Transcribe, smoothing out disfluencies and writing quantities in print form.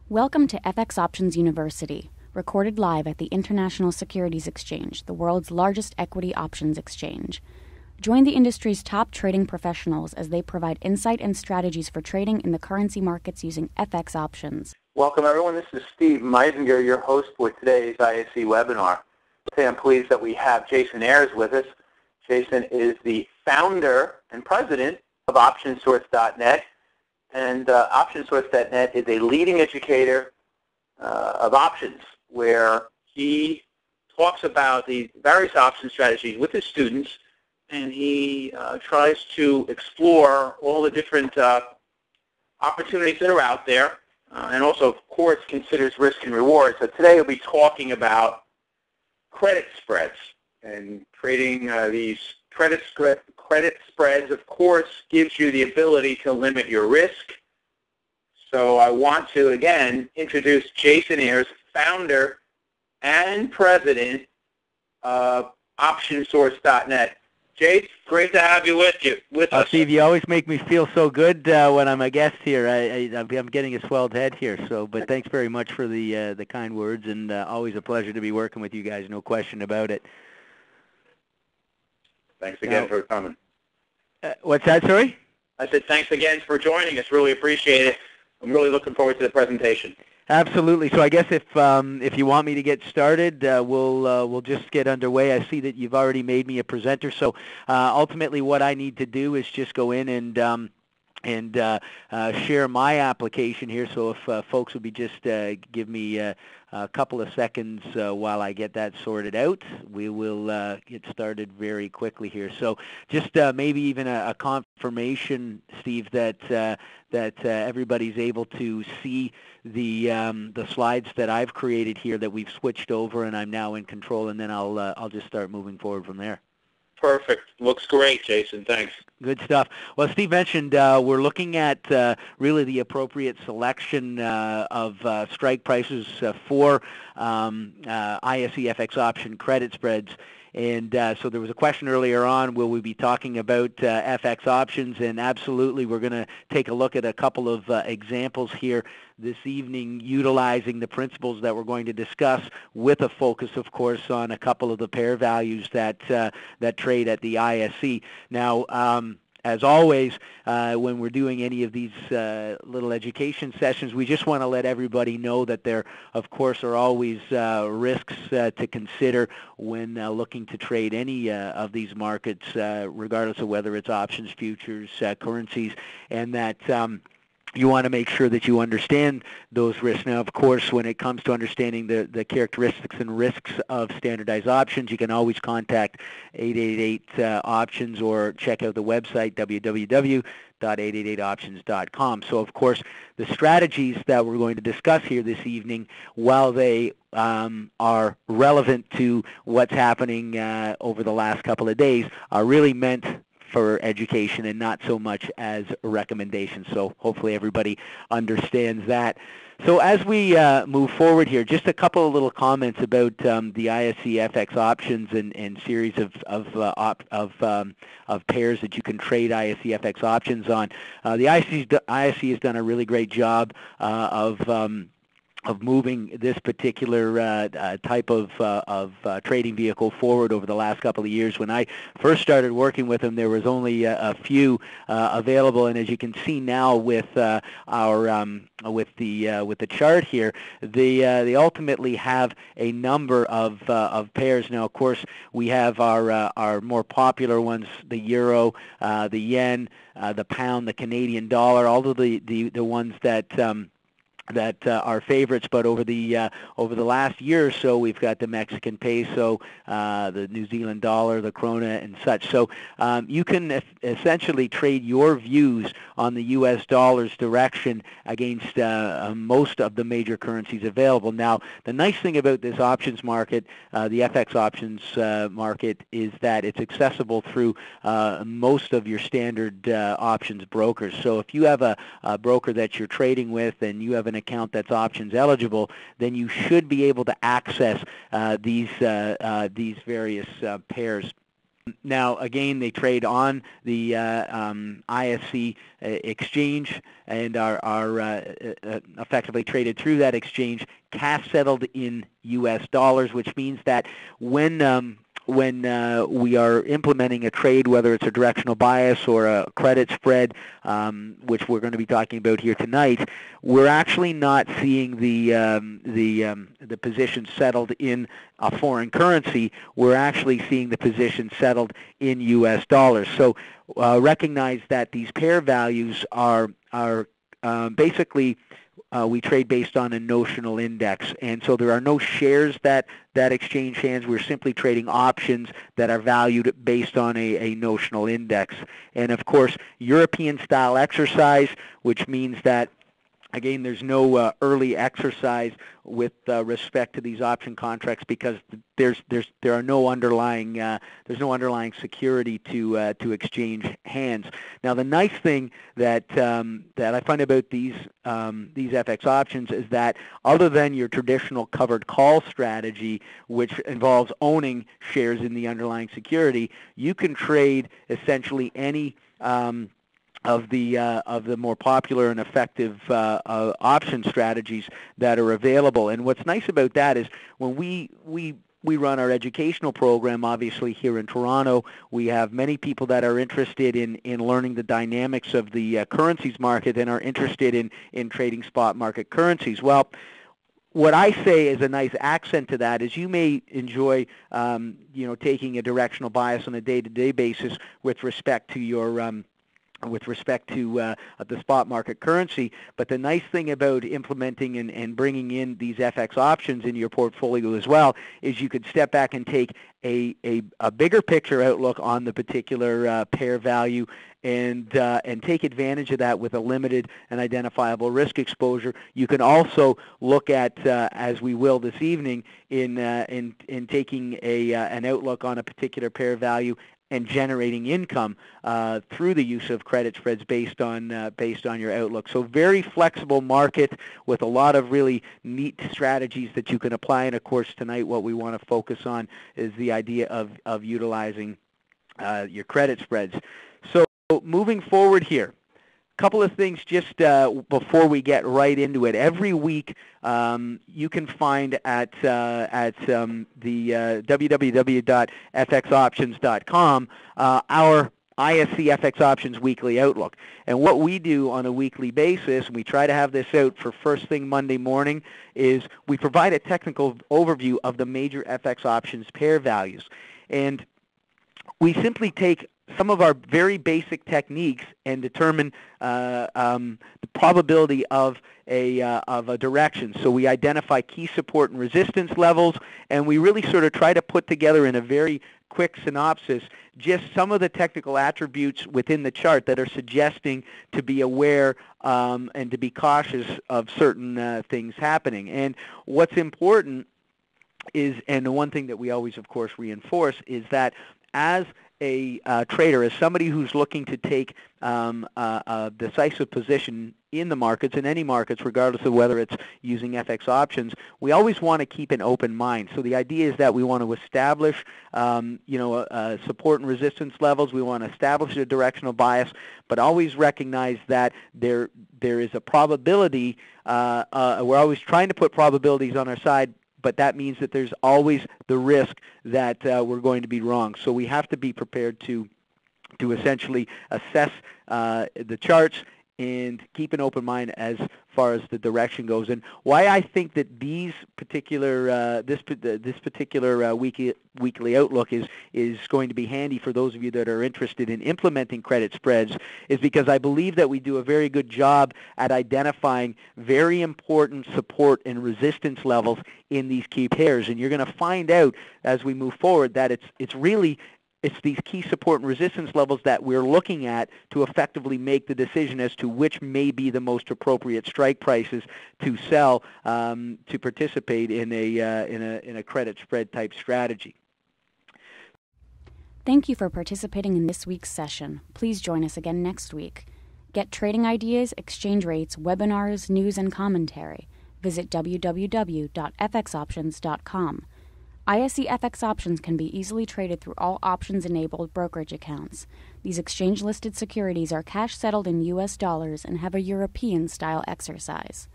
Welcome to FX Options University, recorded live at the International Securities Exchange, the world's largest equity options exchange. Join the industry's top trading professionals as they provide insight and strategies for trading in the currency markets using FX options. Welcome, everyone. This is Steve Meisinger, your host for today's ISE webinar. Today I'm pleased that we have Jason Ayres with us. Jason is the founder and president of OptionSource.net. And OptionSource.net is a leading educator of options, where he talks about the various option strategies with his students, and he tries to explore all the different opportunities that are out there, and also, of course, considers risk and reward. So today we'll be talking about credit spreads and trading these credit spreads, of course, gives you the ability to limit your risk. So I want to, again, introduce Jason Ayres, founder and president of OptionSource.net. Jason, great to have you with us. Steve, you always make me feel so good when I'm a guest here. I'm getting a swelled head here. But thanks very much for the kind words, and always a pleasure to be working with you guys. No question about it. Thanks again for coming. What's that, sorry? I said thanks again for joining us. Really appreciate it. I'm really looking forward to the presentation. Absolutely. So I guess if you want me to get started, we'll just get underway. I see that you've already made me a presenter. So ultimately, what I need to do is just go in and share my application here. So if folks would be just give me a couple of seconds while I get that sorted out, we will get started very quickly here. So just maybe even a confirmation, Steve, that everybody's able to see the slides that I've created here that we've switched over, and I'm now in control, and then I'll just start moving forward from there. Perfect. Looks great, Jason. Thanks. Good stuff. Well, Steve mentioned we're looking at really the appropriate selection of strike prices for ISE FX option credit spreads. And so there was a question earlier on, will we be talking about FX options? And absolutely, we're going to take a look at a couple of examples here this evening, utilizing the principles that we're going to discuss, with a focus, of course, on a couple of the pair values that trade at the ISE. Now, as always, when we're doing any of these little education sessions, we just want to let everybody know that there, of course, are always risks to consider when looking to trade any of these markets, regardless of whether it's options, futures, currencies, and that you want to make sure that you understand those risks. Now, of course, when it comes to understanding the characteristics and risks of standardized options, you can always contact 888 Options or check out the website, www.888options.com. So, of course, the strategies that we're going to discuss here this evening, while they are relevant to what's happening over the last couple of days, are really meant for education and not so much as a recommendation. So hopefully everybody understands that. So as we move forward here, just a couple of little comments about the ISE FX options and series of pairs that you can trade ISE FX options on. The ISE has done a really great job of moving this particular type of trading vehicle forward over the last couple of years. When I first started working with them, there was only a few available, and as you can see now with the chart here, they ultimately have a number of pairs. Now, of course, we have our more popular ones: the euro, the yen, the pound, the Canadian dollar, all of the ones that are favorites. But over the last year or so, we've got the Mexican peso, the New Zealand dollar, the krona, and such. So you can essentially trade your views on the U.S. dollar's direction against most of the major currencies available. Now, the nice thing about this options market, the FX options market, is that it's accessible through most of your standard options brokers. So if you have a broker that you're trading with and you have an account that's options eligible, then you should be able to access these various pairs. Now, again, they trade on the ISE exchange and are effectively traded through that exchange, cash settled in U.S. dollars, which means that when we are implementing a trade, whether it's a directional bias or a credit spread, which we're going to be talking about here tonight, we're actually not seeing the position settled in a foreign currency. We're actually seeing the position settled in U.S. dollars. So recognize that these pair values are basically we trade based on a notional index, and so there are no shares that exchange hands. We're simply trading options that are valued based on a notional index. And of course, European style exercise, which means that again, there's no early exercise with respect to these option contracts because there are no underlying there's no underlying security to exchange hands. Now, the nice thing that I find about these FX options is that other than your traditional covered call strategy, which involves owning shares in the underlying security, you can trade essentially any of the more popular and effective option strategies that are available. And what's nice about that is when we run our educational program, obviously here in Toronto, we have many people that are interested in learning the dynamics of the currencies market and are interested in trading spot market currencies. Well, what I say is a nice accent to that is you may enjoy, taking a directional bias on a day-to-day basis with respect to your the spot market currency. But the nice thing about implementing and bringing in these FX options into your portfolio as well is you could step back and take a bigger picture outlook on the particular pair value and take advantage of that with a limited and identifiable risk exposure. You can also look at, as we will this evening, in taking an outlook on a particular pair value and generating income through the use of credit spreads based on your outlook. So very flexible market with a lot of really neat strategies that you can apply. And of course, tonight what we want to focus on is the idea of utilizing your credit spreads. So moving forward here, couple of things just before we get right into it. Every week you can find at the www.fxoptions.com our ISE FX Options Weekly Outlook. And what we do on a weekly basis, and we try to have this out for first thing Monday morning, is we provide a technical overview of the major FX options pair values. And we simply take some of our very basic techniques and determine the probability of a direction. So we identify key support and resistance levels, and we really sort of try to put together in a very quick synopsis just some of the technical attributes within the chart that are suggesting to be aware and to be cautious of certain things happening. And what's important is, and the one thing that we always, of course, reinforce is that as a trader, as somebody who's looking to take a decisive position in the markets, in any markets, regardless of whether it's using FX options, we always want to keep an open mind. So the idea is that we want to establish, support and resistance levels. We want to establish a directional bias, but always recognize that there is a probability. We're always trying to put probabilities on our side, but that means that there's always the risk that we're going to be wrong. So we have to be prepared to essentially assess the charts and keep an open mind as far as the direction goes. And why I think that these particular this particular weekly outlook is going to be handy for those of you that are interested in implementing credit spreads is because I believe that we do a very good job at identifying very important support and resistance levels in these key pairs. And you're going to find out as we move forward that it's these key support and resistance levels that we're looking at to effectively make the decision as to which may be the most appropriate strike prices to sell to participate in a credit spread type strategy. Thank you for participating in this week's session. Please join us again next week. Get trading ideas, exchange rates, webinars, news, and commentary. Visit www.fxoptions.com. ISE FX options can be easily traded through all options-enabled brokerage accounts. These exchange-listed securities are cash-settled in U.S. dollars and have a European-style exercise.